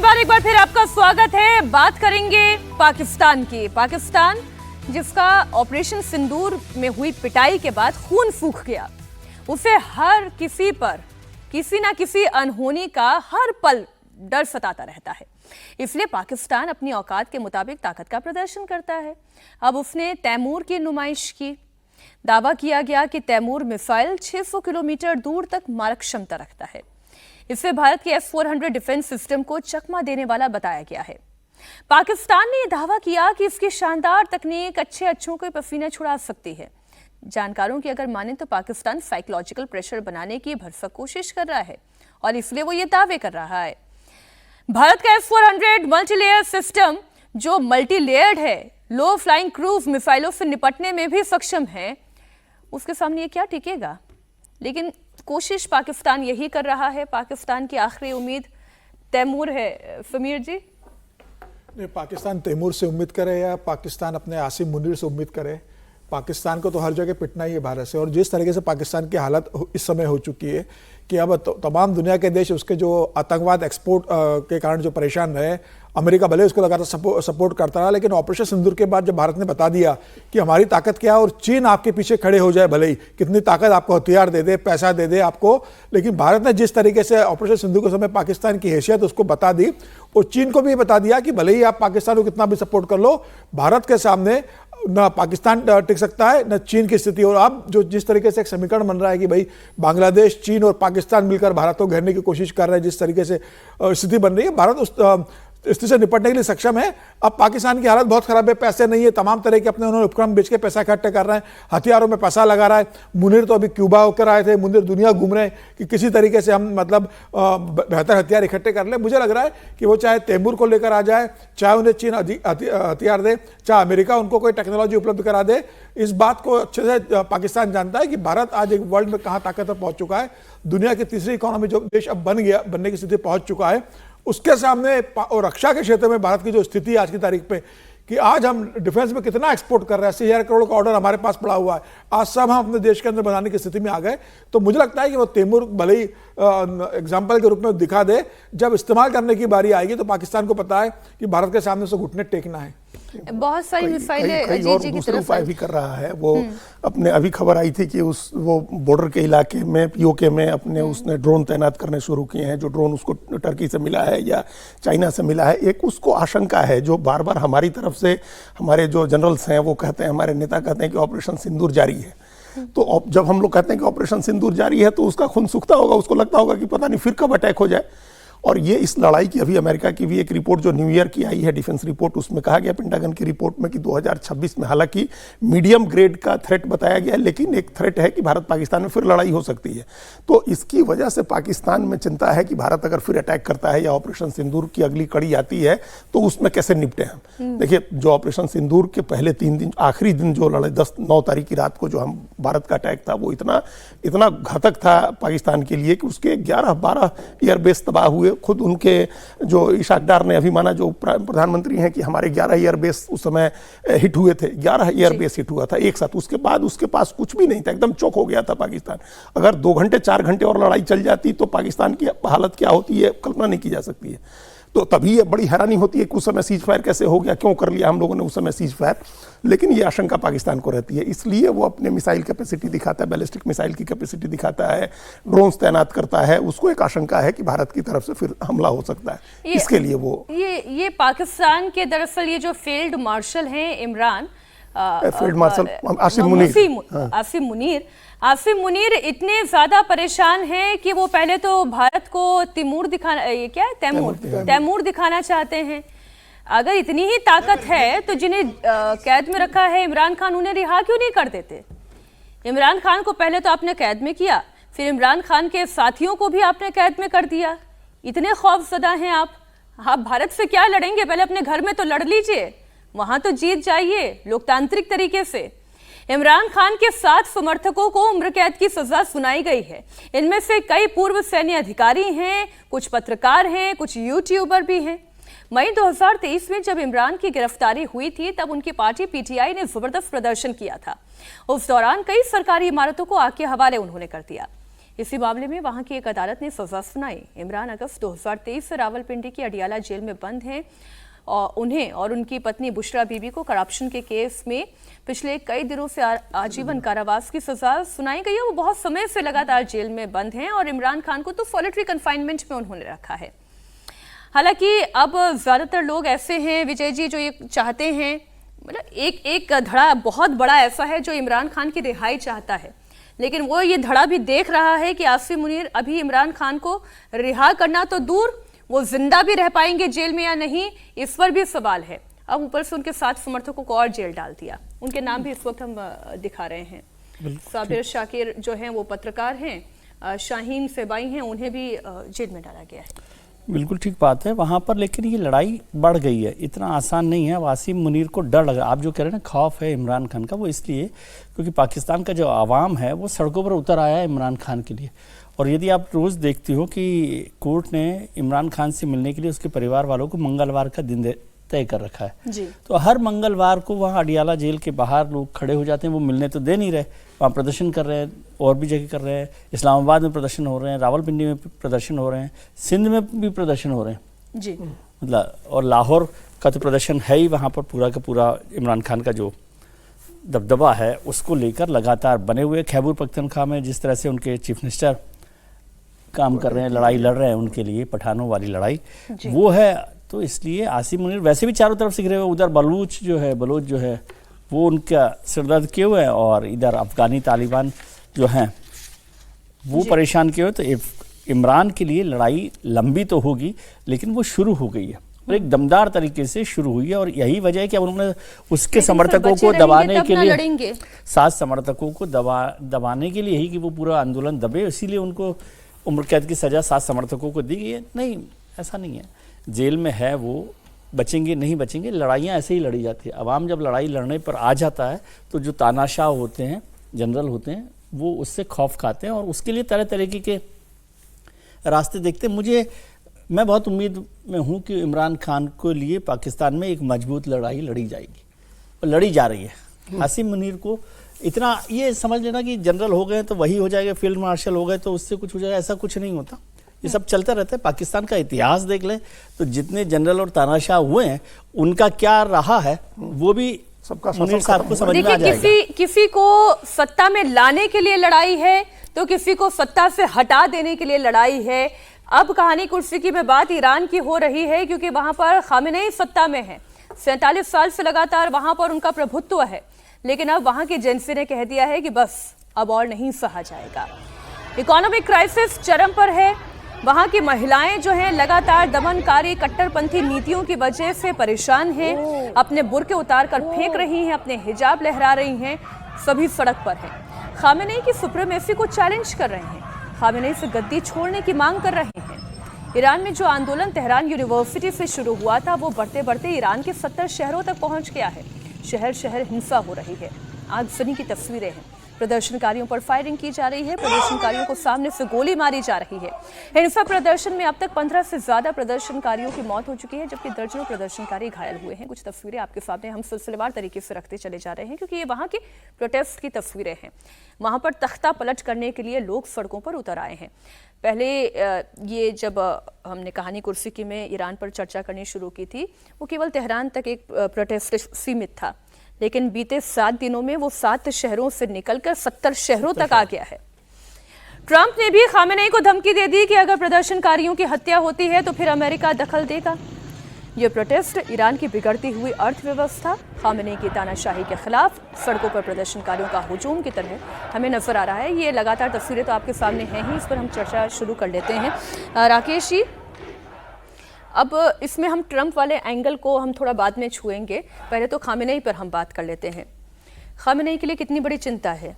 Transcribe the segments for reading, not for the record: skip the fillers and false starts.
नमस्कार, एक बार फिर आपका स्वागत है। बात करेंगे पाकिस्तान की। पाकिस्तान जिसका ऑपरेशन सिंदूर में हुई पिटाई के बाद खून सूख गया, उसे हर किसी पर किसी ना किसी अनहोनी का हर पल डर सताता रहता है। इसलिए पाकिस्तान अपनी औकात के मुताबिक ताकत का प्रदर्शन करता है। अब उसने तैमूर की नुमाइश की। दावा किया गया कि तैमूर मिसाइल 600 किलोमीटर दूर तक मारक क्षमता रखता है। इसे भारत के S-400 डिफेंस सिस्टम को चकमा देने वाला बताया गया है। पाकिस्तान ने दावा किया कि इसकी शानदार तकनीक अच्छों के पसीने छुड़ा सकती है। जानकारों की अगर माने तो पाकिस्तान साइकोलॉजिकल प्रेशर बनाने की भरसक कोशिश कर रहा है और इसलिए वो ये दावे कर रहा है। भारत का S-400 मल्टीलेयर सिस्टम जो मल्टीलेयर्ड है, लो फ्लाइंग क्रूज मिसाइलों से निपटने में भी सक्षम है, उसके सामने ये क्या टिकेगा। लेकिन कोशिश पाकिस्तान यही कर रहा है। पाकिस्तान की आखिरी उम्मीद तैमूर है। समीर जी, पाकिस्तान तैमूर से उम्मीद करे या पाकिस्तान अपने आसिम मुनीर से उम्मीद करे, पाकिस्तान को तो हर जगह पिटना ही है भारत से। और जिस तरीके से पाकिस्तान की हालत इस समय हो चुकी है कि अब तमाम दुनिया के देश उसके जो आतंकवाद एक्सपोर्ट के कारण जो परेशान रहे, अमेरिका भले उसको लगातार सपोर्ट करता रहा, लेकिन ऑपरेशन सिंदूर के बाद जब भारत ने बता दिया कि हमारी ताकत क्या है और चीन आपके पीछे खड़े हो जाए, भले ही कितनी ताकत आपको हथियार दे दे, पैसा दे दे आपको, लेकिन भारत ने जिस तरीके से ऑपरेशन सिंदूर के समय पाकिस्तान की हैसियत उसको बता दी और चीन को भी बता दिया कि भले ही आप पाकिस्तान को कितना भी सपोर्ट कर लो, भारत के सामने ना पाकिस्तान टिक सकता है न चीन की स्थिति। और अब जो जिस तरीके से एक समीकरण बन रहा है कि भाई बांग्लादेश, चीन और पाकिस्तान मिलकर भारत को घेरने की कोशिश कर रहे हैं, जिस तरीके से स्थिति बन रही है, भारत उस स्थिति से निपटने के लिए सक्षम है। अब पाकिस्तान की हालत बहुत खराब है, पैसे नहीं है, तमाम तरह के अपने उन्होंने उपक्रम बेच के पैसा इकट्ठा कर रहे हैं, हथियारों में पैसा लगा रहा है। मुनीर तो अभी क्यूबा होकर आए थे, मुनीर दुनिया घूम रहे हैं कि किसी तरीके से हम मतलब बेहतर हथियार इकट्ठे कर ले। मुझे लग रहा है कि वो चाहे तैमूर को लेकर आ जाए, चाहे उन्हें चीन हथियार दे, चाहे अमेरिका उनको कोई टेक्नोलॉजी उपलब्ध करा दे, इस बात को अच्छे से पाकिस्तान जानता है कि भारत आज एक वर्ल्ड में कहाँ ताकत पर पहुंच चुका है। दुनिया की तीसरी इकोनॉमी जो देश अब बनने की स्थिति पहुंच चुका है, उसके सामने और रक्षा के क्षेत्र में भारत की जो स्थिति है आज की तारीख पे कि आज हम डिफेंस में कितना एक्सपोर्ट कर रहे हैं, 80,000 करोड़ का ऑर्डर हमारे पास पड़ा हुआ है, आज सब हम अपने देश के अंदर बनाने की स्थिति में आ गए। तो मुझे लगता है कि वो तैमूर भले ही एग्जाम्पल के रूप में दिखा दे, जब इस्तेमाल करने की बारी आएगी तो पाकिस्तान को पता है कि भारत के सामने से घुटने टेकना है। बहुत सारी मिसाइलें दूसरे उपाय भी कर रहा है वो। अपने अभी खबर आई थी कि वो बॉर्डर के इलाके में पीओके में अपने उसने ड्रोन तैनात करने शुरू किए हैं। जो ड्रोन उसको टर्की से मिला है या चाइना से मिला है, एक उसको आशंका है जो बार बार हमारी तरफ से हमारे जो जनरल्स हैं वो कहते हैं, हमारे नेता कहते हैं कि ऑपरेशन सिंदूर जारी है। तो जब हम लोग कहते हैं कि ऑपरेशन सिंदूर जारी है तो उसका खून सूखता होगा, उसको लगता होगा कि पता नहीं फिर कब अटैक हो जाए। और ये इस लड़ाई की अभी अमेरिका की भी एक रिपोर्ट जो न्यू ईयर की आई है, डिफेंस रिपोर्ट, उसमें कहा गया पेंटागन की रिपोर्ट में कि 2026 में हालांकि मीडियम ग्रेड का थ्रेट बताया गया है, लेकिन एक थ्रेट है कि भारत पाकिस्तान में फिर लड़ाई हो सकती है। तो इसकी वजह से पाकिस्तान में चिंता है कि भारत अगर फिर अटैक करता है या ऑपरेशन सिंदूर की अगली कड़ी आती है तो उसमें कैसे निपटे हम। देखिए, जो ऑपरेशन सिंदूर के पहले 3 दिन, आखिरी दिन जो लड़ाई 9 तारीख की रात को जो हम भारत का अटैक था, वो इतना घातक था पाकिस्तान के लिए कि उसके 11-12 एयरबेस तबाह हुए। खुद उनके जो इशाक डार ने अभी माना, जो प्रधानमंत्री हैं, कि हमारे 11 एयरबेस उस समय हिट हुए थे, 11 एयरबेस हिट हुआ था एक साथ। उसके बाद उसके पास कुछ भी नहीं था, एकदम चौक हो गया था पाकिस्तान। अगर 2 घंटे 4 घंटे और लड़ाई चल जाती तो पाकिस्तान की हालत क्या होती है कल्पना नहीं की जा सकती है। तो तभी ये बड़ी हैरानी होती है कि उस समय सीज फायर कैसे हो गया, क्यों कर लिया हम लोगों ने उस समय सीज फायर। लेकिन ये आशंका पाकिस्तान को रहती है, इसलिए वो अपने मिसाइल कैपेसिटी दिखाता है, बैलिस्टिक मिसाइल की कैपेसिटी दिखाता है, ड्रोन्स तैनात करता है। उसको एक आशंका है कि भारत की तरफ से फिर हमला हो सकता है, इसके लिए वो ये पाकिस्तान के दरअसल ये जो फील्ड मार्शल हैं इमरान, फील्ड मार्शल आसिम मुनीर इतने ज्यादा परेशान हैं कि वो पहले तो भारत को तैमूर दिखाना चाहते हैं। अगर इतनी ही ताकत है तो जिन्हें कैद में रखा है इमरान खान, उन्हें रिहा क्यों नहीं कर देते। इमरान खान को पहले तो आपने कैद में किया, फिर इमरान खान के साथियों को भी आपने कैद में कर दिया। इतने खौफजदा हैं आप भारत से क्या लड़ेंगे, पहले अपने घर में तो लड़ लीजिए, वहां तो जीत जाइए लोकतांत्रिक तरीके से। इमरान खान के 7 समर्थकों को उम्र कैद की सजा सुनाई गई है। इनमें से कई पूर्व सैन्य अधिकारी हैं, कुछ पत्रकार हैं, कुछ यूट्यूबर भी हैं। मई 2023 में जब इमरान की गिरफ्तारी हुई थी तब उनकी पार्टी पीटीआई ने जबरदस्त प्रदर्शन किया था। उस दौरान कई सरकारी इमारतों को आग के हवाले उन्होंने कर दिया। इसी मामले में वहां की एक अदालत ने सजा सुनाई। इमरान अगस्त 2023 से रावलपिंडी की अडियाला जेल में बंद हैं और उन्हें और उनकी पत्नी बुशरा बीबी को करप्शन के केस में पिछले कई दिनों से आजीवन कारावास की सजा सुनाई गई है। वो बहुत समय से लगातार जेल में बंद हैं और इमरान खान को तो सॉलिटरी कन्फाइनमेंट में उन्होंने रखा है। हालांकि अब ज्यादातर लोग ऐसे हैं विजय जी जो ये चाहते हैं, मतलब एक धड़ा बहुत बड़ा ऐसा है जो इमरान खान की रिहाई चाहता है, लेकिन वो ये धड़ा भी देख रहा है कि आसिम मुनीर अभी इमरान खान को रिहा करना तो दूर, वो जिंदा भी रह पाएंगे जेल में या नहीं, इस पर भी सवाल है। अब ऊपर से उनके 7 समर्थकों को और जेल डाल दिया। उनके नाम भी इस वक्त हम दिखा रहे हैं। साबिर शाकिर जो हैं वो पत्रकार हैं, शाहीन सेबाई हैं, उन्हें भी जेल में डाला गया है। बिल्कुल ठीक बात है वहाँ पर, लेकिन ये लड़ाई बढ़ गई है, इतना आसान नहीं है। आसिम मुनीर को डर लगा, आप जो कह रहे हैं ना खौफ है इमरान खान का, वो इसलिए क्योंकि पाकिस्तान का जो आवाम है वो सड़कों पर उतर आया है इमरान खान के लिए। और यदि आप रोज़ देखते हो कि कोर्ट ने इमरान खान से मिलने के लिए उसके परिवार वालों को मंगलवार का दिन तय कर रखा है जी। तो हर मंगलवार को वहाँ अडियाला जेल के बाहर लोग खड़े हो जाते हैं, वो मिलने तो दे नहीं रहे, वहाँ प्रदर्शन कर रहे हैं, और भी जगह कर रहे हैं, इस्लामाबाद में प्रदर्शन हो रहे हैं, रावलपिंडी में प्रदर्शन हो रहे हैं, सिंध में भी प्रदर्शन हो रहे हैं जी, मतलब, और लाहौर का तो प्रदर्शन है ही वहाँ पर पूरा का पूरा। इमरान खान का जो दबदबा है उसको लेकर लगातार बने हुए। खैबर पख्तूनख्वा में जिस तरह से उनके चीफ मिनिस्टर काम कर रहे हैं, लड़ाई लड़ रहे हैं उनके लिए, पठानों वाली लड़ाई वो है। तो इसलिए आसिम मुनीर वैसे भी चारों तरफ से घिरे हुए, उधर बलूच जो है वो उनका सिरदर्द किए हुए हैं, और इधर अफगानी तालिबान जो हैं वो परेशान किए हुए। तो इमरान के लिए लड़ाई लंबी तो होगी, लेकिन वो शुरू हो गई है और एक दमदार तरीके से शुरू हुई है। और यही वजह है कि अब उन्होंने उसके समर्थकों को दबाने के लिए, 7 समर्थकों को दबाने के लिए ही कि वो पूरा आंदोलन दबे, इसीलिए उनको उम्र कैद की सजा 7 समर्थकों को दी गई है। नहीं, ऐसा नहीं है, जेल में है वो, बचेंगे नहीं बचेंगे, लड़ाइयाँ ऐसे ही लड़ी जाती है। अवाम जब लड़ाई लड़ने पर आ जाता है तो जो तानाशाह होते हैं, जनरल होते हैं, वो उससे खौफ खाते हैं और उसके लिए तरह तरीके के रास्ते देखते हैं। मैं बहुत उम्मीद में हूँ कि इमरान खान को लिए पाकिस्तान में एक मजबूत लड़ाई लड़ी जाएगी और लड़ी जा रही है। आसिम मुनीर को इतना ये समझ लेना कि जनरल हो गए तो वही हो जाएगा, फील्ड मार्शल हो गए तो उससे कुछ हो जाएगा, ऐसा कुछ नहीं होता। ये सब चलता रहता है। पाकिस्तान का इतिहास देख लें तो जितने जनरल और तानाशाह हुए हैं उनका क्या रहा है वो भी सबका मुनीर साहब को समझ में आ जाएगा। किसी को सत्ता में लाने के लिए लड़ाई है तो किसी को सत्ता से हटा देने के लिए लड़ाई है। अब कहानी कुर्सी की में बात ईरान की हो रही है क्योंकि वहां पर खामेनेई सत्ता में है, 47 साल से लगातार वहां पर उनका प्रभुत्व है, लेकिन अब वहां के एजेंसी ने कह दिया है कि बस अब और नहीं सहा जाएगा। इकोनॉमिक क्राइसिस चरम पर है। वहां की महिलाएं जो हैं लगातार दमनकारी कट्टरपंथी नीतियों की वजह से परेशान हैं, अपने बुर्के उतार कर फेंक रही हैं, अपने हिजाब लहरा रही हैं, सभी सड़क पर हैं। खामेनेई की सुप्रीमेसी को चैलेंज कर रहे हैं, खामेनेई से गद्दी छोड़ने की मांग कर रहे हैं। ईरान में जो आंदोलन तेहरान यूनिवर्सिटी से शुरू हुआ था वो बढ़ते बढ़ते ईरान के 70 शहरों तक पहुंच गया है। शहर शहर हिंसा हो रही है, आगजनी की तस्वीरें हैं, प्रदर्शनकारियों पर फायरिंग की जा रही है, प्रदर्शनकारियों को सामने से गोली मारी जा रही है। हिंसा प्रदर्शन में अब तक 15 से ज्यादा प्रदर्शनकारियों की मौत हो चुकी है, जबकि दर्जनों प्रदर्शनकारी घायल हुए हैं। कुछ तस्वीरें आपके सामने हम सिलसिलेवार तरीके से रखते चले जा रहे हैं क्योंकि ये वहां के प्रोटेस्ट की तस्वीरें हैं। वहां पर तख्ता पलट करने के लिए लोग सड़कों पर उतर आए हैं। पहले ये जब हमने कहानी कुर्सी की में ईरान पर चर्चा करनी शुरू की थी वो केवल तेहरान तक एक प्रोटेस्ट सीमित था, लेकिन बीते 7 दिनों में वो 7 शहरों से निकलकर 70 शहरों तक आ गया है। ट्रंप ने भी खामेनेई को धमकी दे दी कि अगर प्रदर्शनकारियों की हत्या होती है तो फिर अमेरिका दखल देगा। ये प्रोटेस्ट ईरान की बिगड़ती हुई अर्थव्यवस्था, खामेनेई की तानाशाही के खिलाफ सड़कों पर प्रदर्शनकारियों का हुजूम की तरह हमें नजर आ रहा है। ये लगातार तस्वीरें तो आपके सामने हैं ही, इस पर हम चर्चा शुरू कर लेते हैं। राकेश जी, अब इसमें हम ट्रंप वाले एंगल को हम थोड़ा बाद में छुएंगे, पहले तो खामेनेई पर हम बात कर लेते हैं। खामेनेई के लिए कितनी बड़ी चिंता है?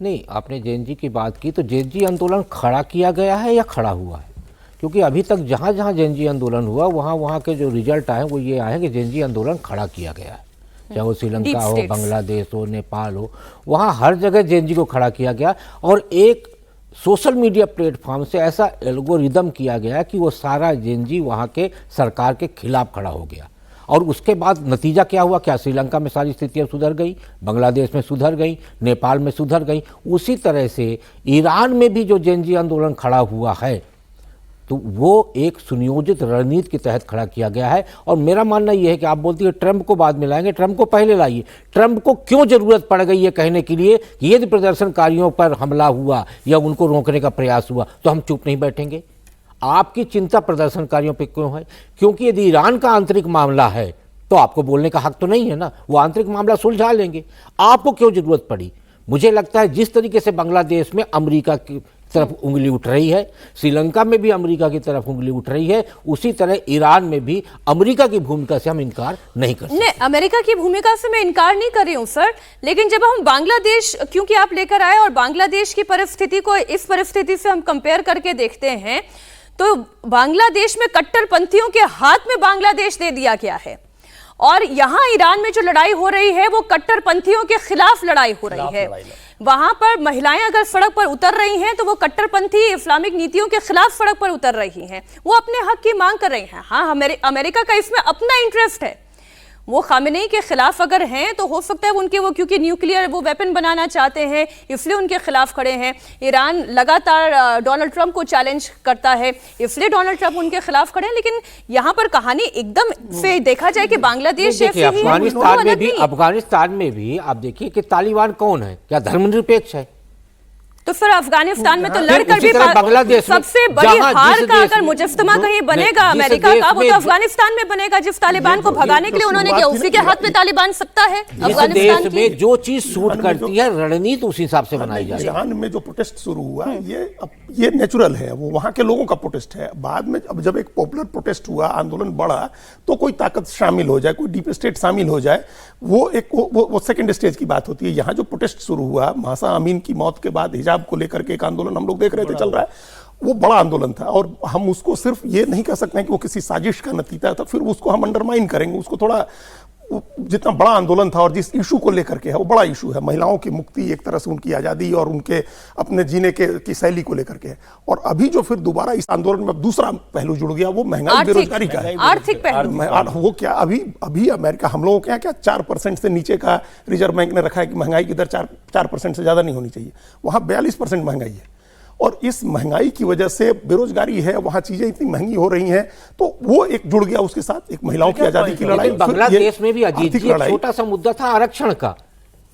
नहीं, आपने जेएनजी की बात की तो जेएनजी आंदोलन खड़ा किया गया है या खड़ा हुआ है? क्योंकि अभी तक जहाँ जहाँ जेएनजी आंदोलन हुआ वहाँ के जो रिजल्ट आए वो ये आए कि जेएनजी आंदोलन खड़ा किया गया है, चाहे वो श्रीलंका हो, बांग्लादेश हो, नेपाल हो, वहाँ हर जगह जेएनजी को खड़ा किया गया। और एक सोशल मीडिया प्लेटफॉर्म से ऐसा एल्गोरिदम किया गया कि वो सारा जेएनजी वहाँ के सरकार के खिलाफ खड़ा हो गया। और उसके बाद नतीजा क्या हुआ? क्या श्रीलंका में सारी स्थितियां सुधर गई, बांग्लादेश में सुधर गई, नेपाल में सुधर गई। उसी तरह से ईरान में भी जो जेनजी आंदोलन खड़ा हुआ है तो वो एक सुनियोजित रणनीति के तहत खड़ा किया गया है। और मेरा मानना यह है कि आप बोलती है ट्रंप को बाद में लाएंगे, ट्रंप को पहले लाइए। ट्रंप को क्यों जरूरत पड़ गई ये कहने के लिए कि यदि प्रदर्शनकारियों पर हमला हुआ या उनको रोकने का प्रयास हुआ तो हम चुप नहीं बैठेंगे। आपकी चिंता प्रदर्शनकारियों पर क्यों है? क्योंकि यदि ईरान का आंतरिक मामला है तो आपको बोलने का हक तो नहीं है ना, वो आंतरिक मामला सुलझा लेंगे। आपको क्यों जरूरत पड़ी? मुझे लगता है जिस तरीके से बांग्लादेश में अमेरिका की तरफ उंगली उठ रही है, श्रीलंका में भी अमेरिका की तरफ उंगली उठ रही है, उसी तरह ईरान में भी अमेरिका की भूमिका से हम इनकार नहीं कर सकते। नहीं, अमेरिका की भूमिका से मैं इनकार नहीं कर रही हूं सर, लेकिन जब हम बांग्लादेश क्योंकि आप लेकर आए और बांग्लादेश की परिस्थिति को इस परिस्थिति से हम कंपेयर करके देखते हैं तो बांग्लादेश में कट्टरपंथियों के हाथ में बांग्लादेश दे दिया गया है और यहां ईरान में जो लड़ाई हो रही है वो कट्टरपंथियों के खिलाफ लड़ाई हो रही है। वहां पर महिलाएं अगर सड़क पर उतर रही हैं तो वो कट्टरपंथी इस्लामिक नीतियों के खिलाफ सड़क पर उतर रही हैं, वो अपने हक की मांग कर रही हैं। हाँ, अमेरिका का इसमें अपना इंटरेस्ट है, वो खामेनेई के खिलाफ अगर हैं तो हो सकता है उनके वो क्योंकि न्यूक्लियर वो वेपन बनाना चाहते हैं इसलिए उनके खिलाफ खड़े हैं। ईरान लगातार डोनाल्ड ट्रंप को चैलेंज करता है इसलिए डोनाल्ड ट्रंप उनके खिलाफ खड़े हैं। लेकिन यहाँ पर कहानी एकदम से देखा जाए कि बांग्लादेश अफगानिस्तान में भी आप देखिए कि तालिबान कौन है? क्या धर्मनिरपेक्ष है? तो फिर अफगानिस्तान में तो लड़कर भी बांग्लादेश सबसे बड़ी हार का अगर मुजस्समा कहीं बनेगा अमेरिका का, वो तो अफगानिस्तान में बनेगा। जिस तालिबान को भगाने के लिए उन्होंने किया उसी के हाथ में तालिबान सत्ता है अफगानिस्तान की। में जो चीज सूट करती है रणनीति उस हिसाब से बनाई जाए। ईरान में जो प्रोटेस्ट शुरू हुआ ये नेचुरल है, वो वहां के लोगों का प्रोटेस्ट है। बाद में अब जब एक पॉपुलर प्रोटेस्ट हुआ, आंदोलन बढ़ा, तो कोई ताकत शामिल हो जाए, कोई डीप स्टेट शामिल हो जाए, वो एक वो सेकंड स्टेज की बात होती है। यहाँ जो प्रोटेस्ट शुरू हुआ महसा अमीन की मौत के बाद हिजाब को लेकर के एक आंदोलन हम लोग देख रहे थे चल रहा है, वो बड़ा आंदोलन था और हम उसको सिर्फ ये नहीं कह सकते हैं कि वो किसी साजिश का नतीजा था, फिर उसको हम अंडरमाइन करेंगे। उसको थोड़ा जितना बड़ा आंदोलन था और जिस इशू को लेकर के है वो बड़ा इशू है, महिलाओं की मुक्ति, एक तरह से उनकी आज़ादी और उनके अपने जीने की शैली को लेकर के है। और अभी जो फिर दोबारा इस आंदोलन में दूसरा पहलू जुड़ गया वो महंगाई बेरोजगारी का है। आर्थिक पहलू वो क्या अभी अमेरिका हम लोगों के यहाँ क्या 4% से नीचे का रिजर्व बैंक ने रखा है कि महंगाई की दर 4% से ज्यादा नहीं होनी चाहिए, वहां 42% महंगाई है। और इस महंगाई की वजह से बेरोजगारी है, वहां चीजें इतनी महंगी हो रही हैं, तो वो एक जुड़ गया उसके साथ, एक महिलाओं की आजादी की लड़ाई। बांग्लादेश में भी अजीत जी एक छोटा सा मुद्दा था आरक्षण का।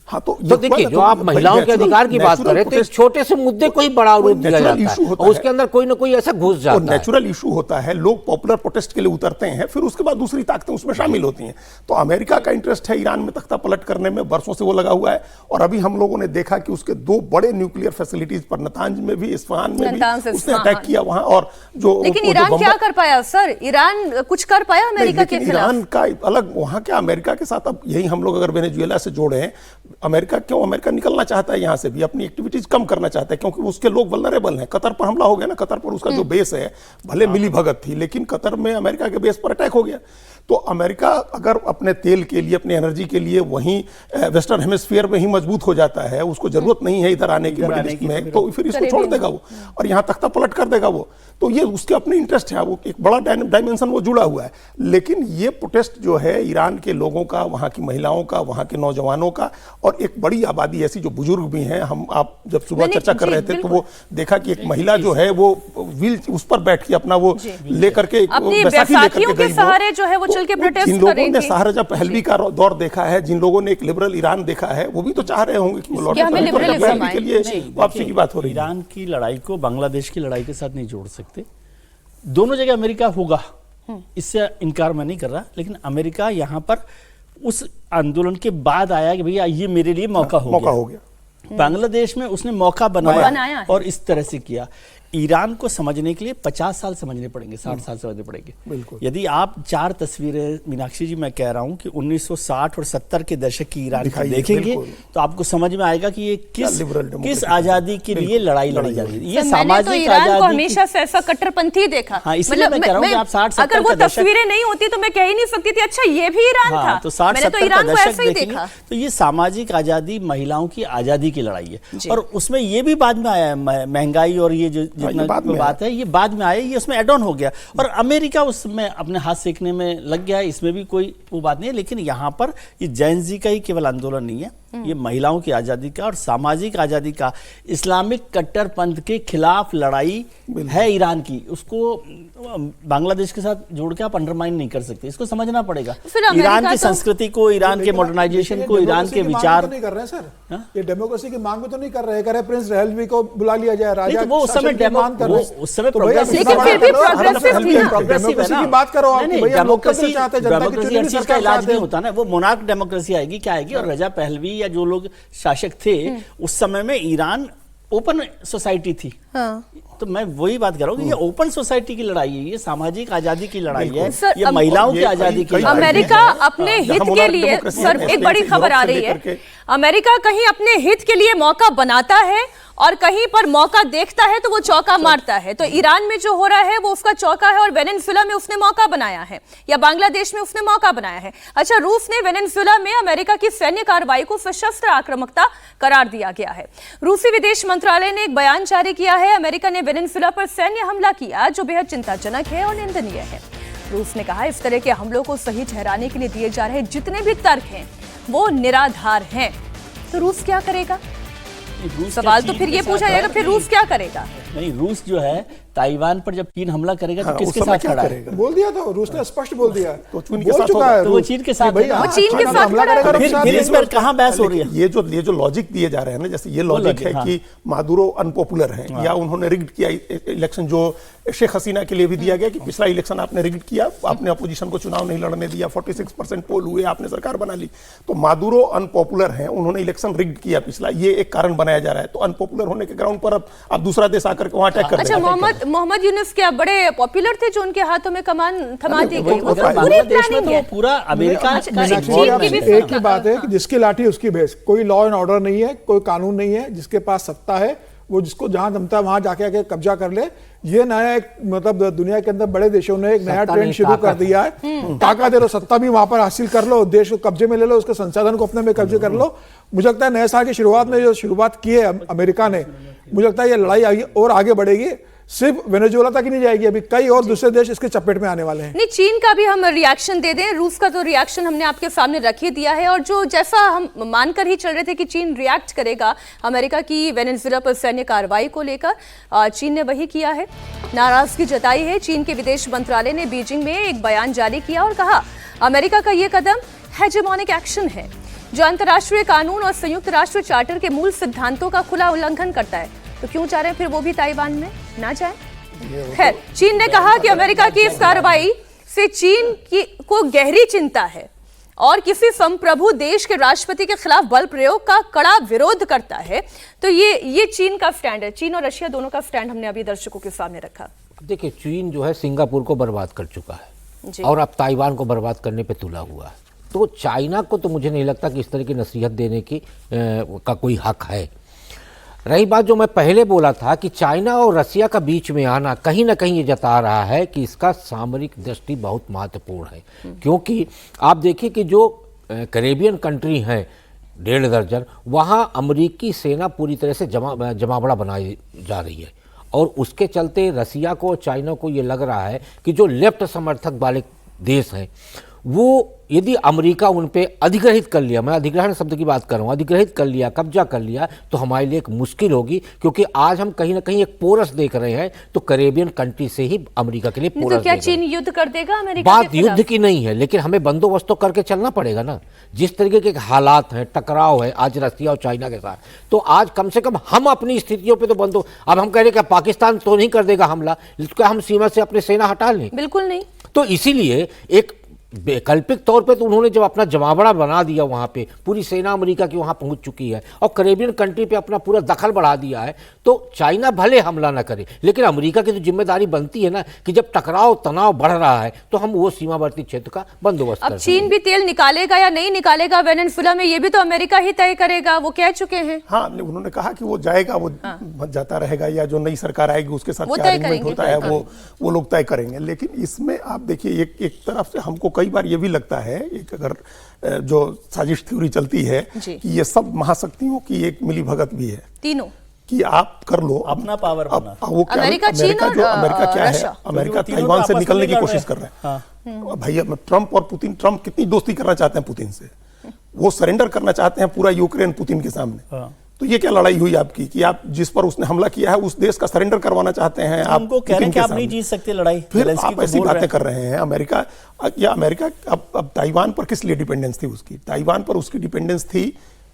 हाँ, तो देखिए जो आप महिलाओं के अधिकार की बात करें तो एक छोटे से मुद्दे को ही बड़ा रूप दिया जाता है और उसके अंदर कोई ना कोई ऐसा घुस जाता है। नेचुरल इशू होता है, लोग पॉपुलर प्रोटेस्ट के लिए उतरते हैं, फिर उसके बाद दूसरी ताकतें उसमें शामिल होती हैं। तो अमेरिका का इंटरेस्ट है ईरान में तख्ता पलट करने में, वर्षों से वो लगा हुआ है। और अभी हम लोगों ने देखा कि उसके 2 बड़े न्यूक्लियर फैसिलिटीज पर नतांज में भी, इस्फहान में भी उसने अटैक किया वहां। और जो लेकिन ईरान क्या कर पाया सर? ईरान कुछ कर पाया अमेरिका के खिलाफ? ईरान का अलग वहां क्या, अमेरिका के साथ अब यही हम लोग अगर वेनेजुएला से जोड़े, अमेरिका क्यों, अमेरिका निकलना चाहता है यहां से भी, अपनी एक्टिविटीज कम करना चाहता है क्योंकि उसके लोग वल्नरेबल हैं। कतर पर हमला हो गया ना, कतर पर उसका जो बेस है, भले मिली भगत थी लेकिन कतर में अमेरिका के बेस पर अटैक हो गया। तो अमेरिका अगर अपने तेल के लिए, अपने एनर्जी के लिए वहीं वेस्टर्न हेमिस्फीयर में ही मजबूत हो जाता है, उसको जरूरत नहीं है इधर आने की मिडिल ईस्ट में, तो फिर इसको छोड़ देगा वो और यहाँ तख्ता पलट कर देगा वो। तो ये उसके अपने इंटरेस्ट है, वो एक बड़ा डायमेंशन वो जुड़ा हुआ है। लेकिन ये प्रोटेस्ट जो है ईरान के लोगों का, वहाँ की महिलाओं का, वहाँ के नौजवानों का, और एक बड़ी आबादी ऐसी जो बुजुर्ग भी हैं। आप जब सुबह चर्चा कर रहे थे तो वो देखा कि एक महिला जो है वो व्हील उस पर बैठ के अपना वो लेकर के सहारे जो है वो चल के प्रोटेस्ट जिन लोगों ने शाहजहां पहलवी का दौर देखा है, जिन लोगों ने एक लिबरल ईरान देखा है, वो भी तो चाह रहे होंगे कि वो लौटे के लिए वापसी की बात हो रही है। ईरान की लड़ाई को बांग्लादेश की लड़ाई के साथ नहीं जोड़ सकते। दोनों जगह अमेरिका होगा, इससे इनकार मैं नहीं कर रहा, लेकिन अमेरिका यहाँ पर उस आंदोलन के बाद आया कि भैया ये मेरे लिए मौका हो गया। बांग्लादेश में उसने मौका बनाया और इस तरह से किया। ईरान को समझने के लिए 50 साल समझने पड़ेंगे, 60 साल समझने पड़ेंगे। यदि आप 4 तस्वीरें, मीनाक्षी जी मैं कह रहा हूं कि 1960 और 70 के दशक की ईरान को देखेंगे तो आपको समझ में आएगा कि ये किस आजादी के लिए लड़ाई लड़ी जा रही है। ये सामाजिक आजादी, हमेशा से ऐसा कट्टरपंथी देखा। हाँ, इसलिए मैं कह रहा हूं कि आप 60-70 अगर वो तस्वीरें नहीं होती तो मैं कह ही नहीं सकती थी अच्छा ये भी ईरान था। तो 60-70 का दशक देखेंगे तो ये सामाजिक आजादी, महिलाओं की आजादी की लड़ाई है। और उसमें ये भी बाद में आया है, महंगाई और ये जो जितना बाद में बात है ये बाद में आया, ये उसमें एड ऑन हो गया और अमेरिका उसमें अपने हाथ सेकने में लग गया, इसमें भी कोई वो बात नहीं है। लेकिन यहाँ पर ये जैन जी का ही केवल आंदोलन नहीं है, ये महिलाओं की आज़ादी का और सामाजिक आज़ादी का, इस्लामिक कट्टरपंथ के खिलाफ लड़ाई है ईरान की। उसको बांग्लादेश के साथ जोड़ के आप अंडरमाइन नहीं कर सकते, इसको समझना पड़ेगा। ईरान की संस्कृति को, ईरान के मॉडर्नाइजेशन को, ईरान के विचार नहीं कर रहे हैं सर, ये डेमोक्रेसी की मांग भी तो नहीं कर रहे, कह रहे प्रिंस रहलवी को बुला लिया जाए, राजा वो उस समय उस समय प्रोग्रेसिव की बात करो आप, डेमोक्रेसी हर चीज का इलाज नहीं होता ना, वो मोनार्क डेमोक्रेसी आएगी क्या आएगी। और रजा पहलवी या जो लोग शासक थे उस समय में ईरान ओपन सोसाइटी थी। तो मैं वही बात कर रहा हूँ कि ये ओपन सोसाइटी की लड़ाई है, ये सामाजिक आजादी की लड़ाई है, ये महिलाओं की आजादी की। अमेरिका अपने हित के लिए, सर एक बड़ी खबर आ रही है, अमेरिका कहीं अपने हित के लिए मौका बनाता है और कहीं पर मौका देखता है तो वो चौका मारता है। तो ईरान में जो हो रहा है वो उसका चौका है और वेनेजुएला में उसने मौका बनाया है, या बांग्लादेश में उसने मौका बनाया है। अच्छा, रूस ने वेनेजुएला में अमेरिका की सैन्य कार्रवाई को सशस्त्र आक्रामकता करार दिया गया है। रूसी विदेश मंत्रालय ने एक बयान जारी किया है, अमेरिका ने वेनेजुएला पर सैन्य हमला किया जो बेहद चिंताजनक है और निंदनीय है। रूस ने कहा इस तरह के हमलों को सही ठहराने के लिए दिए जा रहे जितने भी तर्क हैं वो निराधार हैं। तो रूस क्या करेगा? सवाल तो फिर ये पूछा जाएगा, फिर रूस क्या करेगा? नहीं, रूस जो है ताइवान पर जब चीन हमला करेगा तो किसके साथ खड़ा है? बोल दिया था रूस ने, स्पष्ट बोल दिया तो चीन के साथ होगा, तो वो चीन के साथ, वो चीन के साथ खड़ा है। फिर इस पर कहां बहस हो रही है? ये जो लॉजिक दिए जा रहे हैं ना, जैसे ये लॉजिक है कि मादुरो अनपॉपुलर है या उन्होंने रिग्ड किया इलेक्शन, जो शेख हसीना के लिए भी दिया गया कि पिछला इलेक्शन आपने रिग्ड किया, आपने अपोजिशन को चुनाव नहीं लड़ने दिया, 46% पोल हुए, आपने सरकार बना ली, तो मादुरो अनपॉपुलर है, उन्होंने इलेक्शन रिग्ड किया पिछला, ये एक कारण बनाया जा रहा है। तो अनपॉपुलर होने के ग्राउंड पर अब दूसरा देश आकर के वहां अटैक कर अच्छा, मोहम्मद यूनुस क्या बड़े पॉपुलर थे जो उनके हाथों में कमान थमा दी गई? बांग्लादेश में तो पूरा अमेरिका एक ही बात है कि जिसकी लाठी उसकी भैंस, कोई लॉ एंड ऑर्डर नहीं है, कोई कानून नहीं है, जिसके पास सत्ता है वो जिसको जहां जमता है वहां जाके आके कब्जा कर ले। ये नया एक मतलब दुनिया के अंदर बड़े देशों ने एक नया ट्रेंड शुरू कर दिया है, ताकत दे लो, सत्ता भी वहां पर हासिल कर लो, देश को कब्जे में ले लो, उसके संसाधन को अपने में कब्जे कर लो। मुझे लगता है नए साल की शुरुआत में जो शुरुआत की है अमेरिका ने, मुझे लगता है ये लड़ाई और आगे बढ़ेगी, सिर्फ वेनेजुएला तक ही नहीं जाएगी, अभी कई और दूसरे देश इसके चपेट में आने वाले हैं। नहीं, चीन का भी हम रिएक्शन दे दें, रूस का तो रिएक्शन हमने आपके सामने रख ही दिया है, और जो जैसा हम मानकर ही चल रहे थे कि चीन रिएक्ट करेगा अमेरिका की वेनेजुएला पर सैन्य कार्रवाई को लेकर, चीन ने वही किया है, नाराजगी जताई है। चीन के विदेश मंत्रालय ने बीजिंग में एक बयान जारी किया और कहा अमेरिका का यह कदम हेजेमोनिक एक्शन है जो अंतर्राष्ट्रीय कानून और संयुक्त राष्ट्र चार्टर के मूल सिद्धांतों का खुला उल्लंघन करता है। तो क्यों चाह रहे हैं फिर वो भी ताइवान में ना जाए? खैर, चीन ने कहा कि अमेरिका की इस कार्रवाई से चीन को गहरी चिंता है और किसी संप्रभु देश के राष्ट्रपति के खिलाफ बल प्रयोग का कड़ा विरोध करता है। तो ये चीन का स्टैंड है, चीन और रशिया दोनों का स्टैंड हमने अभी दर्शकों के सामने रखा। देखिए, चीन जो है सिंगापुर को बर्बाद कर चुका है और अब ताइवान को बर्बाद करने पे तुला हुआ है। तो चाइना को तो मुझे नहीं लगता कि इस तरह की नसीहत देने की का कोई हक है। रही बात जो मैं पहले बोला था कि चाइना और रसिया का बीच में आना कहीं ना कहीं ये जता रहा है कि इसका सामरिक दृष्टि बहुत महत्वपूर्ण है, क्योंकि आप देखिए कि जो कैरेबियन कंट्री हैं 1.5 दर्जन, वहाँ अमेरिकी सेना पूरी तरह से जमावड़ा बनाई जा रही है और उसके चलते रसिया को चाइना को ये लग रहा है कि जो लेफ्ट समर्थक वाले देश हैं वो यदि अमेरिका उन पे अधिग्रहित कर लिया, मैं अधिग्रहण शब्द की बात कर रहा हूँ, अधिग्रहित कर लिया, कब्जा कर लिया, तो हमारे लिए एक मुश्किल होगी, क्योंकि आज हम कहीं ना कहीं एक पोरस देख रहे हैं, तो कैरेबियन कंट्री से ही अमेरिका के लिए पोरस। तो क्या चीन युद्ध कर देगा अमेरिका? बात युद्ध की नहीं है, लेकिन हमें बंदोबस्त तो करके चलना पड़ेगा ना। जिस तरीके के हालात हैं, टकराव है आज रसिया और चाइना के साथ, तो आज कम से कम हम अपनी स्थितियों पर तो अब हम कह रहे हैं कि पाकिस्तान तो नहीं कर देगा हमला, क्या हम सीमा से अपनी सेना हटा लें? बिल्कुल नहीं। तो इसीलिए एक वैकल्पिक तौर पे तो उन्होंने जब अपना जमावड़ा बना दिया, वहां पे पूरी सेना अमेरिका की वहां पहुंच चुकी है और कैरेबियन कंट्री पे अपना पूरा दखल बढ़ा दिया है, तो चाइना भले हमला ना करे, लेकिन अमेरिका की तो जिम्मेदारी बनती है ना कि जब टकराव तनाव बढ़ रहा है तो हम वो सीमावर्ती क्षेत्र का बंदोबस्त अब चीन भी तेल निकालेगा या नहीं निकालेगा वेनेजुएला में, ये भी तो अमेरिका ही तय करेगा, वो कह चुके हैं। हाँ, उन्होंने कहा कि वो जाएगा, वो जाता रहेगा, या जो नई सरकार आएगी उसके साथ क्या अरेंजमेंट होता है वो लोग तय करेंगे। लेकिन इसमें आप देखिए एक तरफ से हमको कई बार ये भी लगता है, एक अगर जो साजिश थ्योरी चलती है कि ये सब महाशक्तियों की एक मिलीभगत भी है, कि आप कर लो अपना पावर बना। वो क्या अमेरिका, चीन और अमेरिका क्या है, रशिया। अमेरिका क्योंकि वो तीनों ताइवान तो से आपस में निकलने की लड़ कोशिश रहे कर रहे हैं। हैं। भैया ट्रम्प और पुतिन, ट्रम्प कितनी दोस्ती करना चाहते हैं पुतिन से, वो सरेंडर करना चाहते हैं पूरा यूक्रेन पुतिन के सामने। तो ये क्या लड़ाई हुई आपकी कि आप जिस पर उसने हमला किया है उस देश का सरेंडर करवाना चाहते हैं आप उनको कह रहे हैं कि आप नहीं जीत सकते लड़ाई, फिर ज़ेलेंस्की आप को ऐसी बोल रहे बातें हैं। कर रहे हैं। अमेरिका अब ताइवान पर किस लिए डिपेंडेंस थी उसकी? ताइवान पर उसकी डिपेंडेंस थी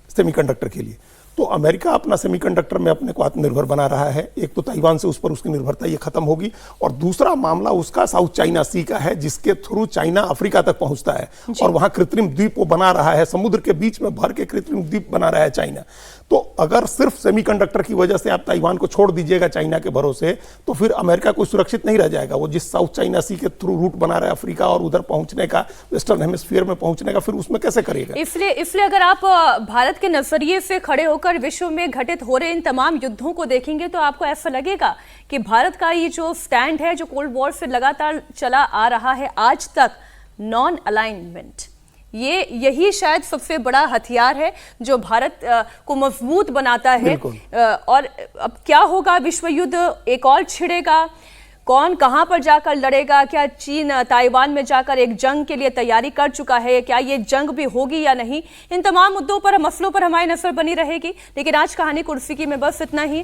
सेमीकंडक्टर के लिए। तो अमेरिका अपना सेमीकंडक्टर में अपने को आत्मनिर्भर बना रहा है। एक तो ताइवान से उस पर उसकी निर्भरता ये खत्म होगी, और दूसरा मामला उसका साउथ चाइना सी का है, जिसके थ्रू चाइना अफ्रीका तक पहुंचता है और वहां कृत्रिम द्वीप वो बना रहा है, समुद्र के बीच में भर के कृत्रिम द्वीप बना रहा है चाइना। तो अगर सिर्फ सेमीकंडक्टर की वजह से आप ताइवान को छोड़ दीजिएगा चाइना के भरोसे, तो फिर अमेरिका कोई सुरक्षित नहीं रह जाएगा। वो जिस साउथ चाइना सी के थ्रू रूट बना रहा है अफ्रीका और उधर पहुंचने का, वेस्टर्न हेमिस्फीयर में पहुंचने का, फिर उसमें कैसे करेगा? इसलिए अगर आप भारत के नजरिए से खड़े होकर विश्व में घटित हो रहे इन तमाम युद्धों को देखेंगे तो आपको ऐसा लगेगा कि भारत का ये जो स्टैंड है, जो कोल्ड वॉर से लगातार चला आ रहा है आज तक, नॉन अलाइनमेंट, यही शायद सबसे बड़ा हथियार है जो भारत को मजबूत बनाता है। और अब क्या होगा, विश्व युद्ध एक और छिड़ेगा, कौन कहां पर जाकर लड़ेगा? क्या चीन ताइवान में जाकर एक जंग के लिए तैयारी कर चुका है? क्या ये जंग भी होगी या नहीं? इन तमाम मुद्दों पर, मसलों पर हमारी नजर बनी रहेगी। लेकिन आज कहानी कुर्सी की में बस इतना ही।